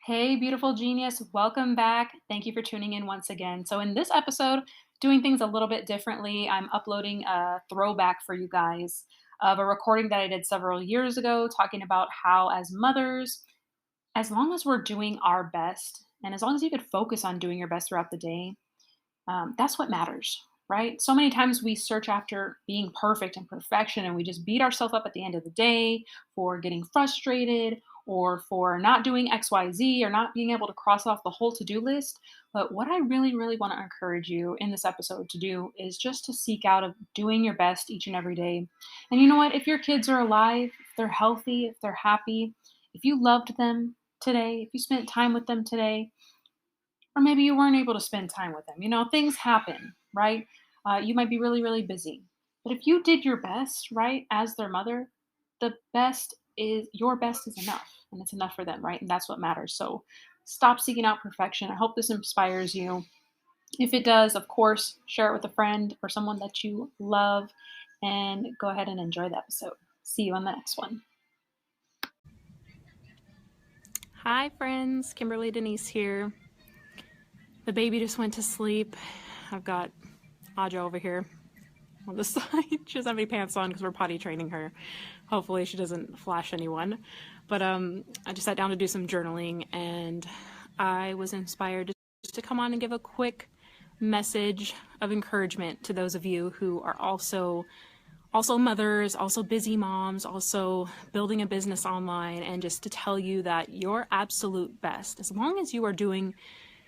Hey, beautiful genius. Welcome back. Thank you for tuning in once again. So, in this episode, doing things a little bit differently, I'm uploading a throwback for you guys of a recording that I did several years ago, talking about how, as mothers, as long as we're doing our best, and as long as you could focus on doing your best throughout the day, that's what matters, right? So many times we search after being perfect and perfection, and we just beat ourselves up at the end of the day for getting frustrated or for not doing XYZ or not being able to cross off the whole to do list. But what I really, really want to encourage you in this episode to do is just to seek out of doing your best each and every day. And you know what? If your kids are alive, if they're healthy, if they're happy, if you loved them today, if you spent time with them today, or maybe you weren't able to spend time with them. Things happen, right? You might be really, really busy. But if you did your best, right, as their mother, the best is your best is enough. And it's enough for them, right? And that's what matters. So stop seeking out perfection. I hope this inspires you. If it does, of course, share it with a friend or someone that you love and go ahead and enjoy the episode. See you on the next one. Hi friends, Kimberly Denise here. The baby just went to sleep. I've got Aja over here on the side. She doesn't have any pants on because we're potty training her. Hopefully she doesn't flash anyone. But I just sat down to do some journaling and I was inspired just to come on and give a quick message of encouragement to those of you who are also mothers, also busy moms, also building a business online, and just to tell you that your absolute best, as long as you are doing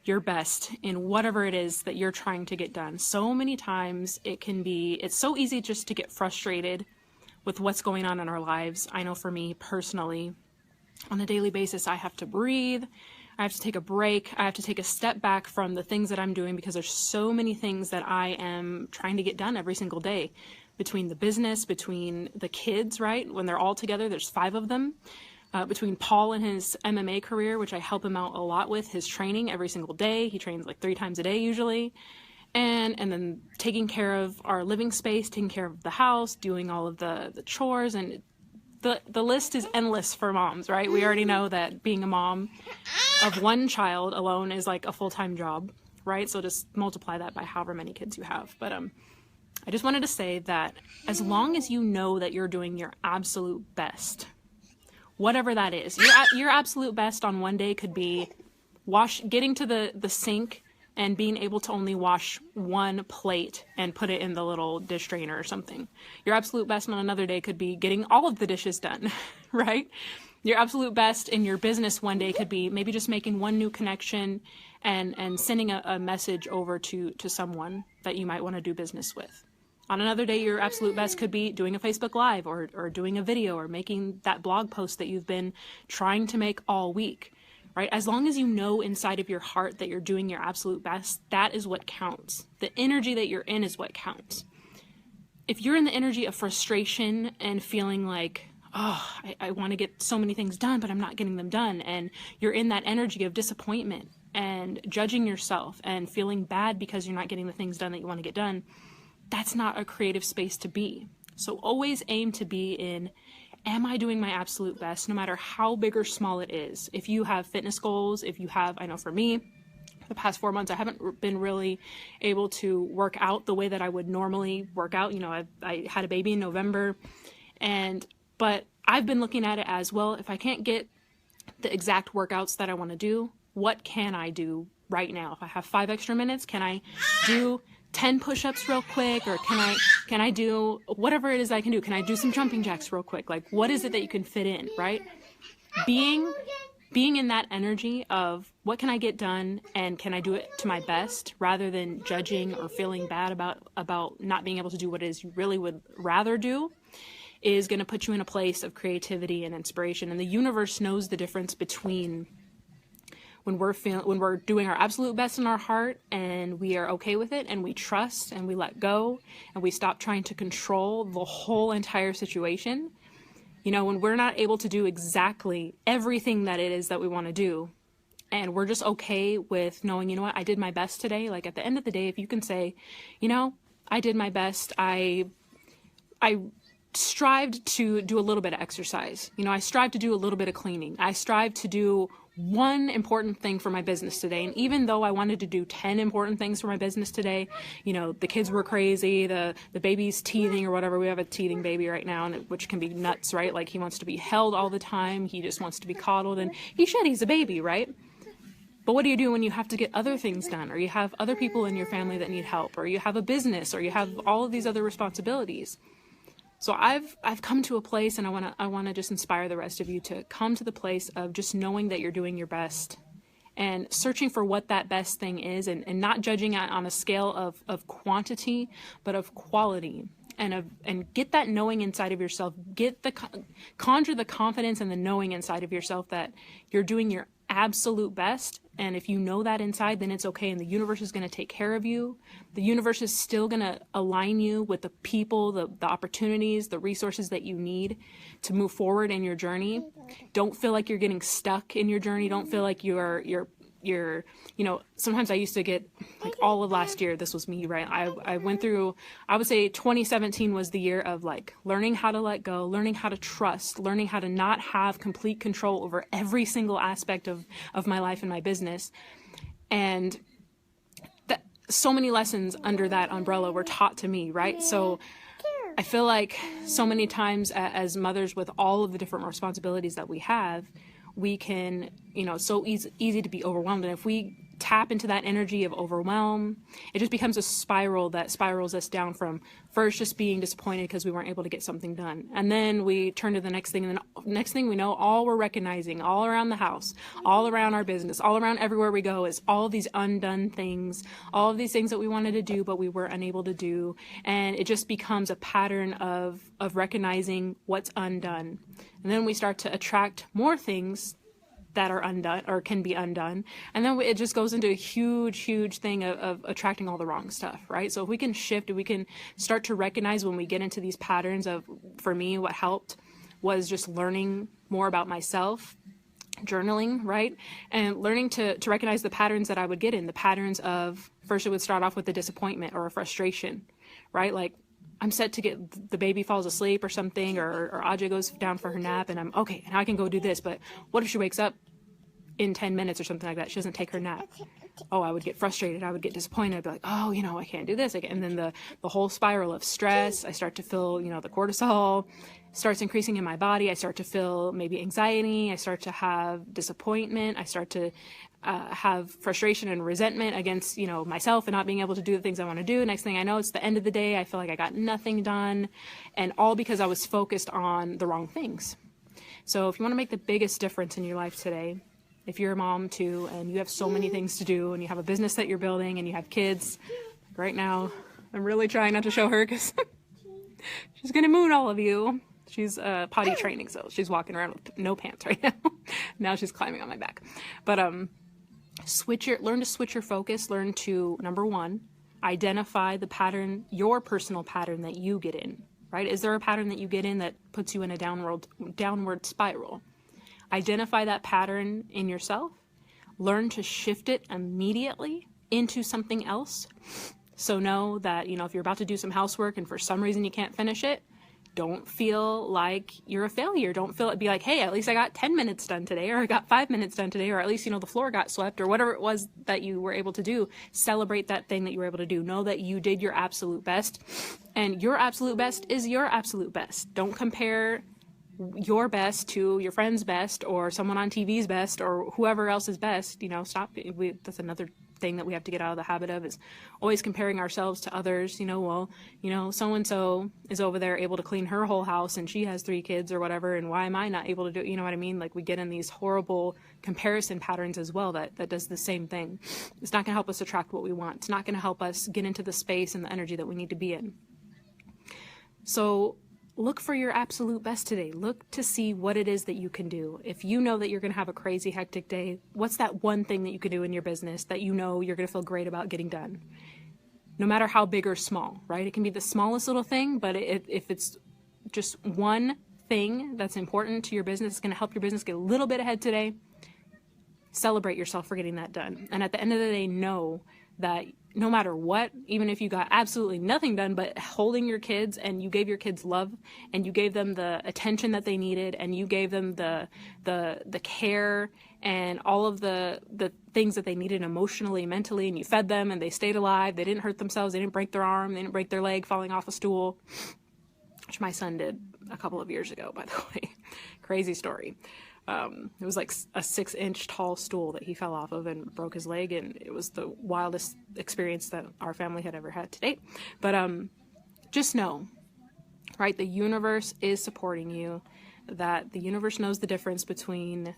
your best in whatever it is that you're trying to get done. So many times it's so easy just to get frustrated with what's going on in our lives. I know for me personally, on a daily basis, I have to breathe. I have to take a break. I have to take a step back from the things that I'm doing because there's so many things that I am trying to get done every single day. Between the business, between the kids, right? When they're all together, there's 5 of them. Between Paul and his MMA career, which I help him out a lot with, his training every single day. He trains like 3 times a day usually. And then taking care of our living space, taking care of the house, doing all of the chores, and the list is endless for moms, right? We already know that being a mom of one child alone is like a full-time job, right? So just multiply that by however many kids you have. But I just wanted to say that as long as you know that you're doing your absolute best, whatever that is, your absolute best on one day could be getting to the sink and being able to only wash one plate and put it in the little dish drainer or something. Your absolute best on another day could be getting all of the dishes done, right? Your absolute best in your business one day could be maybe just making one new connection and sending a message over to someone that you might want to do business with. On another day, your absolute best could be doing a Facebook Live or doing a video or making that blog post that you've been trying to make all week, right? As long as you know inside of your heart that you're doing your absolute best, that is what counts. The energy that you're in is what counts. If you're in the energy of frustration and feeling like, oh, I want to get so many things done, but I'm not getting them done, and you're in that energy of disappointment and judging yourself and feeling bad because you're not getting the things done that you want to get done, that's not a creative space to be. So always aim to be in, am I doing my absolute best, no matter how big or small it is? If you have fitness goals, I know for me, the past 4 months, I haven't been really able to work out the way that I would normally work out. I had a baby in November, but I've been looking at it as, well, if I can't get the exact workouts that I want to do, what can I do right now? If I have 5 extra minutes, can I do 10 push-ups real quick, or can I do whatever it is I can do? Can I do some jumping jacks real quick? Like, what is it that you can fit in, right? Being in that energy of what can I get done and can I do it to my best, rather than judging or feeling bad about not being able to do what it is you really would rather do, is going to put you in a place of creativity and inspiration. And the universe knows the difference between when we're doing our absolute best in our heart and we are okay with it and we trust and we let go and we stop trying to control the whole entire situation. When we're not able to do exactly everything that it is that we want to do, and we're just okay with knowing, you know what, I did my best today. Like, at the end of the day, if you can say, I did my best, I strived to do a little bit of exercise. I strived to do a little bit of cleaning. I strived to do one important thing for my business today. And even though I wanted to do 10 important things for my business today, the kids were crazy, the baby's teething or whatever. We have a teething baby right now, which can be nuts, right? Like, he wants to be held all the time. He just wants to be coddled, and he's a baby, right? But what do you do when you have to get other things done, or you have other people in your family that need help, or you have a business, or you have all of these other responsibilities? So I've come to a place, and I want to just inspire the rest of you to come to the place of just knowing that you're doing your best and searching for what that best thing is, and not judging it on a scale of quantity, but of quality, and get that knowing inside of yourself. Conjure the confidence and the knowing inside of yourself that you're doing your absolute best. And if you know that inside, then it's okay. And the universe is going to take care of you. The universe is still going to align you with the people, the opportunities, the resources that you need to move forward in your journey. Don't feel like you're getting stuck in your journey. Don't feel like you're sometimes I used to get, like, all of last year, this was me, right? I went through, I would say 2017 was the year of, like, learning how to let go, learning how to trust, learning how to not have complete control over every single aspect of my life and my business. And so many lessons under that umbrella were taught to me, right? So I feel like so many times as mothers, with all of the different responsibilities that we have, we can, so easy to be overwhelmed. And if we tap into that energy of overwhelm, it just becomes a spiral that spirals us down from first just being disappointed because we weren't able to get something done. And then we turn to the next thing, and then next thing we know, all we're recognizing all around the house, all around our business, all around everywhere we go is all of these undone things, all of these things that we wanted to do, but we were unable to do. And it just becomes a pattern of recognizing what's undone. And then we start to attract more things that are undone or can be undone. And then it just goes into a huge thing of attracting all the wrong stuff, right? So if we can shift, we can start to recognize when we get into these patterns of, for me, what helped was just learning more about myself, journaling, right? And learning to recognize the patterns that I would get in, the patterns of, first it would start off with a disappointment or a frustration, right? Like, I'm set to get, the baby falls asleep or something, or Aja goes down for her nap, and I'm okay, and I can go do this. But what if she wakes up in 10 minutes or something like that? She doesn't take her nap. Oh, I would get frustrated. I would get disappointed. I'd be like, oh, I can't do this. And then the whole spiral of stress, I start to feel, the cortisol starts increasing in my body. I start to feel maybe anxiety. I start to have disappointment. I start to have frustration and resentment against, myself and not being able to do the things I want to do. Next thing I know, it's the end of the day. I feel like I got nothing done, and all because I was focused on the wrong things. So if you want to make the biggest difference in your life today, if you're a mom too, and you have so many things to do, and you have a business that you're building, and you have kids, like right now, I'm really trying not to show her because she's going to moon all of you. She's potty training, so she's walking around with no pants right now. Now she's climbing on my back. But learn to switch your focus. Learn to, number one, identify the pattern, your personal pattern that you get in, right? Is there a pattern that you get in that puts you in a downward spiral? Identify that pattern in yourself. Learn to shift it immediately into something else. So know that, if you're about to do some housework and for some reason you can't finish it, don't feel like you're a failure. Don't be like, hey, at least I got 10 minutes done today, or I got 5 minutes done today, or at least, the floor got swept, or whatever it was that you were able to do. Celebrate that thing that you were able to do. Know that you did your absolute best, and your absolute best is your absolute best. Don't compare your best to your friend's best, or someone on TV's best, or whoever else's best. Stop. That's another thing that we have to get out of the habit of, is always comparing ourselves to others. So-and-so is over there able to clean her whole house and she has 3 kids or whatever, and why am I not able to do it? You know what I mean? Like, we get in these horrible comparison patterns as well that does the same thing. It's not going to help us attract what we want. It's not going to help us get into the space and the energy that we need to be in. So look for your absolute best today. Look to see what it is that you can do. If you know that you're going to have a crazy, hectic day, what's that one thing that you can do in your business that you're going to feel great about getting done? No matter how big or small, right? It can be the smallest little thing, but if it's just one thing that's important to your business, it's going to help your business get a little bit ahead today, celebrate yourself for getting that done. And at the end of the day, know that no matter what, even if you got absolutely nothing done, but holding your kids, and you gave your kids love, and you gave them the attention that they needed, and you gave them the care and all of the things that they needed emotionally, mentally, and you fed them and they stayed alive, they didn't hurt themselves, they didn't break their arm, they didn't break their leg falling off a stool, which my son did a couple of years ago, by the way. Crazy story. It was like a 6-inch tall stool that he fell off of and broke his leg, and it was the wildest experience that our family had ever had to date. But just know, right, the universe is supporting you, that the universe knows the difference between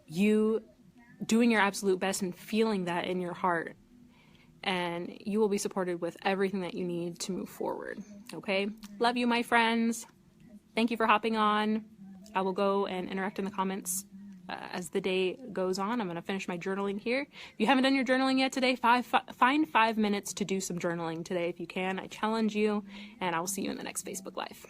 you doing your absolute best and feeling that in your heart, and you will be supported with everything that you need to move forward. Okay? Love you, my friends. Thank you for hopping on. I will go and interact in the comments as the day goes on. I'm going to finish my journaling here. If you haven't done your journaling yet today, find 5 minutes to do some journaling today if you can. I challenge you, and I will see you in the next Facebook Live.